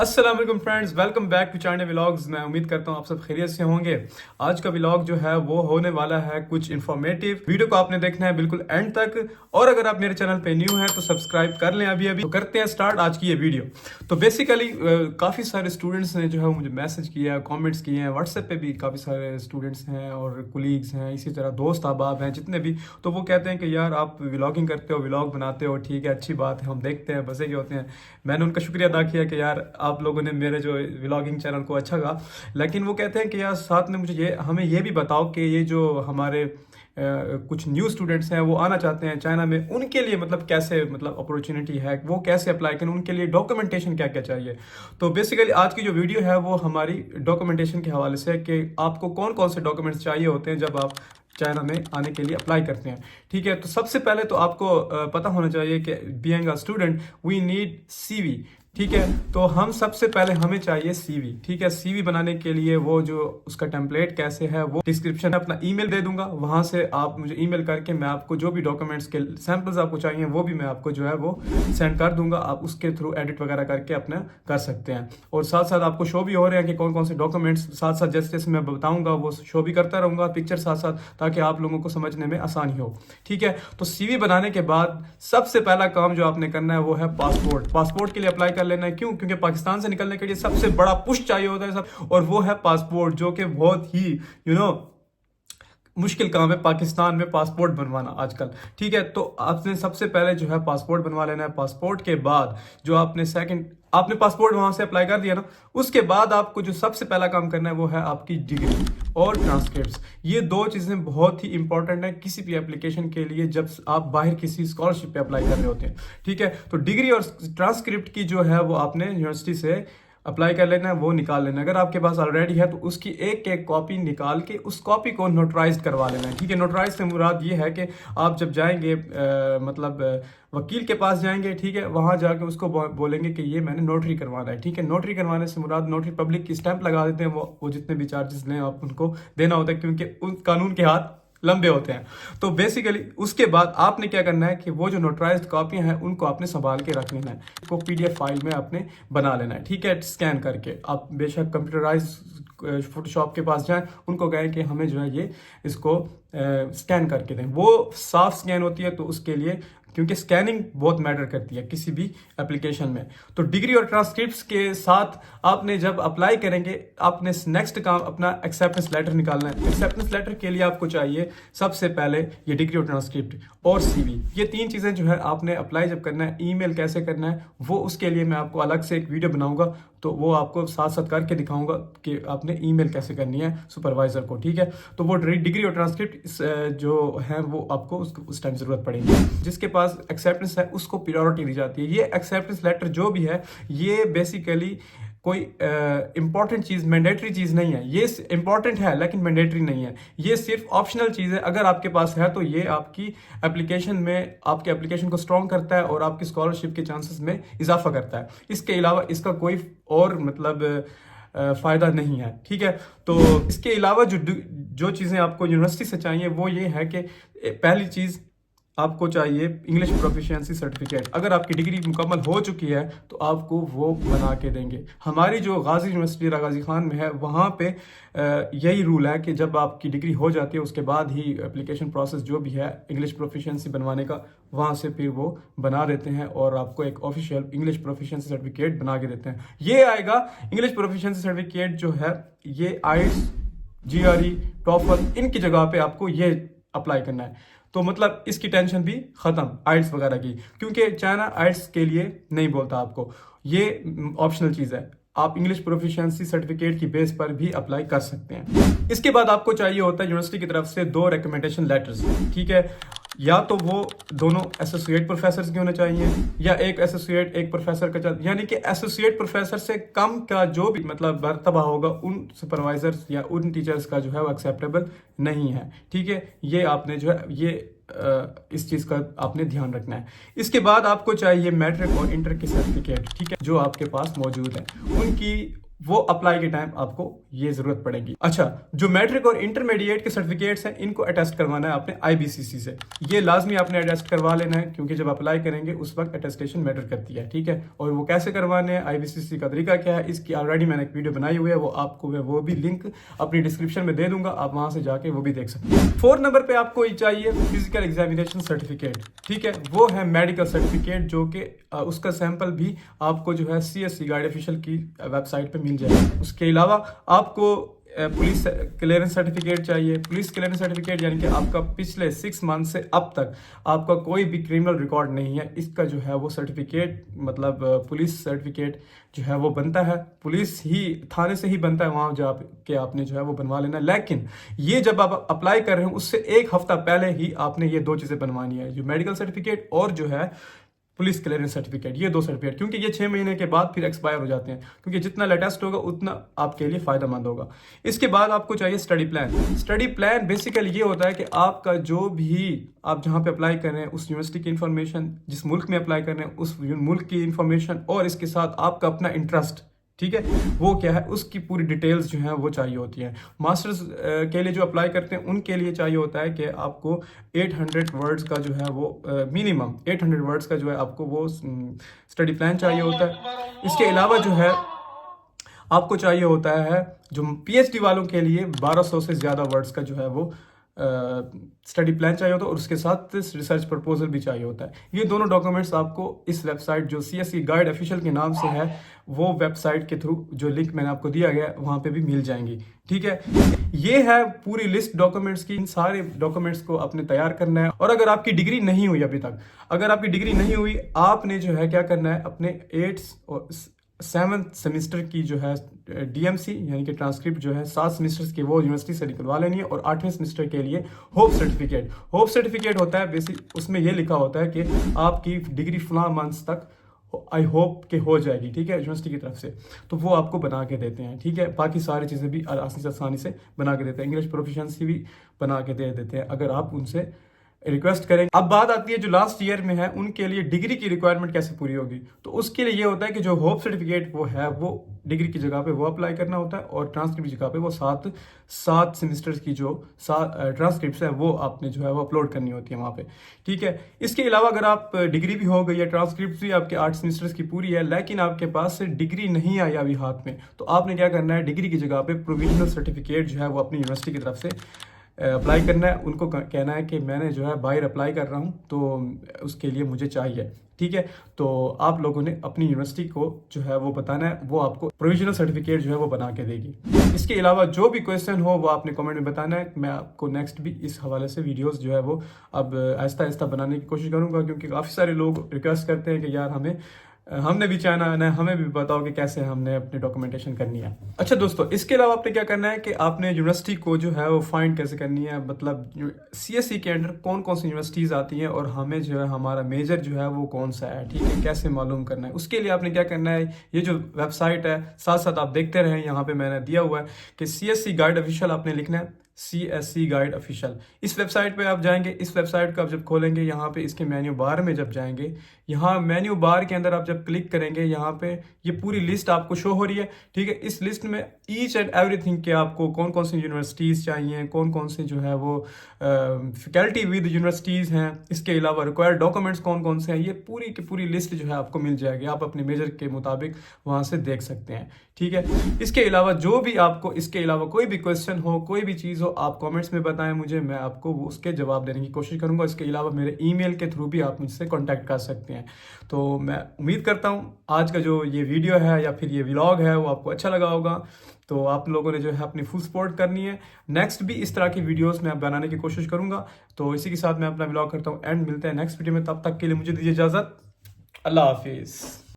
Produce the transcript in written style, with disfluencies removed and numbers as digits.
अस्सलाम वालेकुम friends, welcome back to China vlogs. मैं उम्मीद करता हूँ आप सब खैरियत से होंगे। आज का व्लॉग जो है वो होने वाला है कुछ इन्फॉर्मेटिव। वीडियो को आपने देखना है बिल्कुल एंड तक, और अगर आप मेरे चैनल पे न्यू हैं तो सब्सक्राइब कर लें अभी अभी। तो करते हैं स्टार्ट आज की ये वीडियो। तो बेसिकली काफ़ी सारे स्टूडेंट्स ने जो है मुझे मैसेज किया है, कॉमेंट्स किए हैं। व्हाट्सएप पे भी काफ़ी सारे स्टूडेंट्स हैं और कुलीग्स हैं, इसी तरह दोस्त अहबाब हैं जितने भी। तो वो कहते हैं कि यार आप व्लॉगिंग करते हो, व्लॉग बनाते हो, ठीक है, अच्छी बात है, हम देखते हैं, बसे के होते हैं। मैंने उनका शुक्रिया अदा किया कि यार आप लोगों ने मेरे जो व्लॉगिंग चैनल को अच्छा कहा। लेकिन वो कहते हैं कि यार साथ में मुझे हमें ये भी बताओ कि ये जो हमारे कुछ न्यू स्टूडेंट्स हैं वो आना चाहते हैं चाइना में, उनके लिए मतलब कैसे मतलब अपॉर्चुनिटी है, वो कैसे अप्लाई करें, उनके लिए डॉक्यूमेंटेशन क्या क्या चाहिए। तो बेसिकली आज की जो वीडियो है वो हमारी डॉक्यूमेंटेशन के हवाले से है कि आपको कौन कौन से डॉक्यूमेंट्स चाहिए होते हैं जब आप चाइना में आने के लिए अप्लाई करते हैं। ठीक है, तो सबसे पहले तो आपको पता होना चाहिए कि being a student we need CV. ठीक है, तो हम सबसे पहले हमें चाहिए सीवी। ठीक है, सीवी बनाने के लिए वो जो उसका टेम्पलेट कैसे है वो डिस्क्रिप्शन में अपना ईमेल दे दूंगा, वहां से आप मुझे ईमेल करके मैं आपको जो भी डॉक्यूमेंट्स के सैंपल्स आपको चाहिए वो भी मैं आपको जो है वो सेंड कर दूंगा। आप उसके थ्रू एडिट वगैरह करके अपना कर सकते हैं, और साथ साथ आपको शो भी हो रहे हैं कि कौन कौन से डॉक्यूमेंट्स। साथ साथ जैसे जैसे मैं बताऊंगा वो शो भी करता रहूंगा पिक्चर साथ साथ, ताकि आप लोगों को समझने में आसानी हो। ठीक है, तो सीवी बनाने के बाद सबसे पहला काम जो आपने करना है वो है पासपोर्ट। पासपोर्ट के लिए अप्लाई कर लेना है। क्यों? क्योंकि पाकिस्तान से निकलने के लिए सबसे बड़ा पुश चाहिए होता है सब, और वो है पासपोर्ट, जो कि बहुत ही मुश्किल काम है पाकिस्तान में पासपोर्ट बनवाना आजकल। ठीक है, तो आपने सबसे पहले जो है पासपोर्ट बनवा लेना है। पासपोर्ट के बाद जो आपने पासपोर्ट वहां से अप्लाई कर दिया ना, उसके बाद आपको जो सबसे पहला काम करना है वो है आपकी डिग्री और ट्रांसक्रिप्ट्स। ये दो चीजें बहुत ही इंपॉर्टेंट है किसी भी एप्लीकेशन के लिए जब आप बाहर किसी स्कॉलरशिप पे अप्लाई कर रहे होते हैं। ठीक है, तो डिग्री और ट्रांसक्रिप्ट की जो है वो आपने यूनिवर्सिटी से अप्लाई कर लेना है, वो निकाल लेना है। अगर आपके पास ऑलरेडी है तो उसकी एक एक कॉपी निकाल के उस कॉपी को नोटराइज करवा लेना है। ठीक है, नोटराइज से मुराद ये है कि आप जब जाएंगे मतलब वकील के पास जाएंगे, ठीक है, वहां जाके उसको बोलेंगे कि ये मैंने नोटरी करवाना है। ठीक है, नोटरी करवाने से मुराद नोटरी पब्लिक की स्टैंप लगा देते हैं, वो जितने भी चार्जेस लें आप उनको देना होता है, क्योंकि उन कानून के हाथ लंबे होते हैं। तो बेसिकली उसके बाद आपने क्या करना है कि वो जो नोटराइज्ड कॉपियां हैं उनको आपने संभाल के रख लेना है, उसको पीडीएफ फाइल में आपने बना लेना है। ठीक है, स्कैन करके आप बेशक कंप्यूटराइज फोटोशॉप के पास जाएं, उनको कहें कि हमें जो है ये इसको स्कैन करके दें। वो साफ स्कैन होती है, तो उसके लिए क्योंकि स्कैनिंग बहुत मैटर करती है किसी भी एप्लीकेशन में। तो डिग्री और ट्रांसक्रिप्ट्स के साथ आपने जब अप्लाई करेंगे, आपने नेक्स्ट काम अपना एक्सेप्टेंस लेटर निकालना है। एक्सेप्टेंस लेटर के लिए आपको चाहिए सबसे पहले ये डिग्री और ट्रांसक्रिप्ट और सीवी। ये तीन चीजें जो है आपने अप्लाई जब करना है, ईमेल कैसे करना है वो उसके लिए मैं आपको अलग से एक वीडियो बनाऊंगा, तो वो आपको साथ साथ करके दिखाऊंगा कि आपने ईमेल कैसे करनी है सुपरवाइजर को। ठीक है, तो वो डिग्री और ट्रांसक्रिप्ट जो है वो आपको उस टाइम जरूरत पड़ेगी। जिसके पास एक्सेप्टेंस है उसको प्रायोरिटी दी जाती है। ये एक्सेप्टेंस लेटर जो भी है ये बेसिकली कोई इंपॉर्टेंट चीज, मैंडेटरी चीज नहीं है। ये इंपॉर्टेंट है लेकिन मैंडेटरी नहीं है, ये सिर्फ ऑप्शनल चीज है। अगर आपके पास है तो ये आपकी एप्लीकेशन में आपके एप्लीकेशन को स्ट्रॉन्ग करता है और आपकी स्कॉलरशिप के चांसेस में इजाफा करता है। इसके अलावा इसका कोई और मतलब फायदा नहीं है। ठीक है, तो इसके अलावा जो चीजें आपको यूनिवर्सिटी से चाहिए वो ये है कि पहली चीज आपको चाहिए इंग्लिश प्रोफिशिएंसी सर्टिफिकेट। अगर आपकी डिग्री मुकम्मल हो चुकी है तो आपको वो बना के देंगे। हमारी जो गाजी यूनिवर्सिटी गाजी खान में है वहाँ पे यही रूल है कि जब आपकी डिग्री हो जाती है उसके बाद ही एप्लीकेशन प्रोसेस जो भी है इंग्लिश प्रोफिशिएंसी बनवाने का, वहाँ से फिर वो बना देते हैं और आपको एक ऑफिशियल इंग्लिश प्रोफिशिएंसी सर्टिफिकेट बना के देते हैं। ये आएगा इंग्लिश प्रोफिशिएंसी सर्टिफिकेट जो है ये आइट्स, जीआरई, टॉफल इनकी जगह पे आपको ये अप्लाई करना है। तो मतलब इसकी टेंशन भी खत्म आइट्स वगैरह की, क्योंकि चाइना आइट्स के लिए नहीं बोलता आपको, ये ऑप्शनल चीज है। आप इंग्लिश प्रोफिशिएंसी सर्टिफिकेट की बेस पर भी अप्लाई कर सकते हैं। इसके बाद आपको चाहिए होता है यूनिवर्सिटी की तरफ से 2 रिकमेंडेशन लेटर्स। ठीक है, या तो वो दोनों एसोसिएट प्रोफेसर के होने चाहिए या एक एसोसिएट एक प्रोफेसर का, यानी कि एसोसिएट प्रोफेसर से कम का जो भी मतलब मर्तबा होगा उन सुपरवाइजर्स या उन टीचर्स का जो है वो एक्सेप्टेबल नहीं है। ठीक है, ये आपने जो है ये इस चीज का आपने ध्यान रखना है। इसके बाद आपको चाहिए मैट्रिक और इंटर के सर्टिफिकेट। ठीक है, जो आपके पास मौजूद है उनकी वो अप्लाई के टाइम आपको ये जरूरत पड़ेगी। अच्छा, जो मैट्रिक और इंटरमीडिएट के सर्टिफिकेट्स हैं इनको अटेस्ट करवाना है आपने आईबीसीसी से। ये लाजमी आपने अटेस्ट करवा लेना है, क्योंकि जब अप्लाई करेंगे उस वक्त अटेस्टेशन मैटर करती है, ठीक है। और वो कैसे करवाने हैं, आईबीसीसी का तरीका क्या है, इसकी ऑलरेडी मैंने एक वीडियो बनाई हुई है, वो आपको मैं वो भी लिंक अपनी डिस्क्रिप्शन में दे दूंगा, आप वहां से जाके वो भी देख सकते हैं। 4 नंबर पे आपको ये चाहिए फिजिकल एग्जामिनेशन सर्टिफिकेट, ठीक है। वो है मेडिकल सर्टिफिकेट, जो कि उसका सैंपल भी आपको जो है सीएससी गाइड ऑफिशियल की वेबसाइट पे मिल जाएगा। उसके अलावा आपको पुलिस क्लियरेंस सर्टिफिकेट चाहिए। पुलिस क्लियरेंस सर्टिफिकेट यानी कि आपका पिछले 6 मंथ से अब तक आपका कोई भी क्रिमिनल रिकॉर्ड नहीं है, इसका जो है वो सर्टिफिकेट, मतलब पुलिस सर्टिफिकेट जो है वो बनता है, पुलिस ही थाने से ही बनता है, वहां जा के आपने जो है वो बनवा लेना। लेकिन ये जब आप अप्लाई कर रहे हो उससे 1 हफ्ता पहले ही आपने ये 2 चीजें बनवानी है, जो मेडिकल सर्टिफिकेट और जो है पुलिस क्लियरेंस सर्टिफिकेट, ये 2 सर्टिफिकेट, क्योंकि ये 6 महीने के बाद फिर एक्सपायर हो जाते हैं, क्योंकि जितना लेटेस्ट होगा उतना आपके लिए फायदेमंद होगा। इसके बाद आपको चाहिए study plan. Study plan basically ये होता है कि आपका जो भी आप जहां पे अप्लाई कर रहे हैं उस यूनिवर्सिटी की इंफॉर्मेशन, जिस मुल्क में अप्लाई कर रहे हैं उस मुल्क की इंफॉर्मेशन, और इसके साथ आपका अपना इंटरेस्ट, ठीक है, वो क्या है, उसकी पूरी डिटेल्स जो है वो चाहिए होती है। मास्टर्स के लिए जो अप्लाई करते हैं उनके लिए चाहिए होता है कि आपको 800 वर्ड्स का जो है वो मिनिमम 800 वर्ड्स का जो है आपको वो स्टडी प्लान चाहिए होता है। इसके अलावा जो है आपको चाहिए होता है, जो पीएचडी वालों के लिए 1200 से ज़्यादा वर्ड्स का जो है वो स्टडी प्लान चाहिए होता है, और उसके साथ रिसर्च प्रपोजल भी चाहिए होता है। ये दोनों डॉक्यूमेंट्स आपको इस वेबसाइट जो सीएससी गाइड ऑफिशियल के नाम से है, वो वेबसाइट के थ्रू जो लिंक मैंने आपको दिया गया वहां पे भी मिल जाएंगी, ठीक है। ये है पूरी लिस्ट डॉक्यूमेंट्स की। इन सारे डॉक्यूमेंट्स को आपने तैयार करना है। और अगर आपकी डिग्री नहीं हुई अभी तक, अगर आपकी डिग्री नहीं हुई, आपने जो है क्या करना है, अपने 8th और 7th सेमेस्टर की जो है डीएमसी यानी कि ट्रांसक्रिप्ट जो है 7 सेमेस्टर्स की, वो यूनिवर्सिटी से निकलवा लेनी है। और 8वें सेमेस्टर के लिए होप सर्टिफिकेट होता है बेसिक, उसमें ये लिखा होता है कि आपकी डिग्री फला मंथ्स तक आई होप के हो जाएगी, ठीक है, यूनिवर्सिटी की तरफ से। तो वो आपको बना के देते हैं, ठीक है। बाकी सारी चीज़ें भी आसानी से बना के देते हैं। इंग्लिश प्रोफिशिएंसी भी बना के दे देते हैं अगर आप उनसे रिक्वेस्ट करेंगे। अब बात आती है जो लास्ट ईयर में है उनके लिए डिग्री की रिक्वायरमेंट कैसे पूरी होगी। तो उसके लिए ये होता है कि जो होप सर्टिफिकेट वो है वो डिग्री की जगह पे वो अप्लाई करना होता है, और ट्रांसक्रिप्ट की जगह पे वो 7 सेमेस्टर्स की जो ट्रांसक्रिप्ट है वो आपने जो है वो अपलोड करनी होती है वहाँ पे, ठीक है। इसके अलावा अगर आप डिग्री भी हो गई है, ट्रांसक्रिप्ट भी आपके 8 सेमेस्टर्स की पूरी है, लेकिन आपके पास से डिग्री नहीं आई अभी हाथ में, तो आपने क्या करना है, डिग्री की जगह पे प्रोविजनल सर्टिफिकेट जो है वो अपनी यूनिवर्सिटी की तरफ से अप्लाई करना है। उनको कहना है कि मैंने जो है बाहर अप्लाई कर रहा हूँ, तो उसके लिए मुझे चाहिए, ठीक है। तो आप लोगों ने अपनी यूनिवर्सिटी को जो है वो बताना है, वो आपको प्रोविजनल सर्टिफिकेट जो है वो बना के देगी। इसके अलावा जो भी क्वेश्चन हो वो आपने कमेंट में बताना है। मैं आपको नेक्स्ट भी इस हवाले से वीडियोस जो है वो अब आहिस्ता आहिस्ता बनाने की कोशिश करूंगा, क्योंकि काफ़ी सारे लोग रिक्वेस्ट करते हैं कि यार हमने भी चाहना है, हमें भी बताओ कि कैसे हमने अपनी डॉक्यूमेंटेशन करनी है। अच्छा दोस्तों, इसके अलावा आपने क्या करना है कि आपने यूनिवर्सिटी को जो है वो फाइंड कैसे करनी है, मतलब सीएससी के अंडर कौन कौन सी यूनिवर्सिटीज़ आती हैं और हमें जो है हमारा मेजर जो है वो कौन सा है, ठीक है, कैसे मालूम करना है। उसके लिए आपने क्या करना है, ये जो वेबसाइट है साथ साथ आप देखते रहें, यहाँ पे मैंने दिया हुआ है कि सीएससी गाइड ऑफिशियल आपने लिखना है, सीएससी गाइड ऑफिशियल। इस वेबसाइट पे आप जाएंगे, इस वेबसाइट को आप जब खोलेंगे, यहाँ पे इसके मेन्यू बार में जब जाएंगे, यहाँ मेन्यू बार के अंदर आप जब क्लिक करेंगे, यहाँ पे ये पूरी लिस्ट आपको शो हो रही है, ठीक है। इस लिस्ट में ईच एंड एवरीथिंग के आपको कौन कौन सी यूनिवर्सिटीज़ चाहिए, कौन कौन सी जो है वो फैकल्टी विद यूनिवर्सिटीज़ हैं, इसके अलावा रिक्वायर्ड डॉक्यूमेंट्स कौन कौन से हैं, ये पूरी की पूरी लिस्ट जो है आपको मिल जाएगी। आप अपने मेजर के मुताबिक वहाँ से देख सकते हैं, ठीक है। इसके अलावा जो भी आपको इसके अलावा कोई भी क्वेश्चन हो, कोई भी चीज़ हो, आप कमेंट्स में बताएं मुझे, मैं आपको उसके जवाब देने की कोशिश करूंगा। इसके अलावा मेरे ईमेल के थ्रू भी आप मुझसे कांटेक्ट कर सकते हैं। तो मैं उम्मीद करता हूं आज का जो ये वीडियो है या फिर ये व्लॉग है वो आपको अच्छा लगा होगा। तो आप लोगों ने जो है अपनी फुल सपोर्ट करनी है। नेक्स्ट भी इस तरह की वीडियोस मैं बनाने की कोशिश करूंगा। तो इसी के साथ मैं अपना व्लॉग करता हूँ एंड मिलते हैं नेक्स्ट वीडियो में। तब तक के लिए मुझे दीजिए इजाज़त। अल्लाह हाफिज़।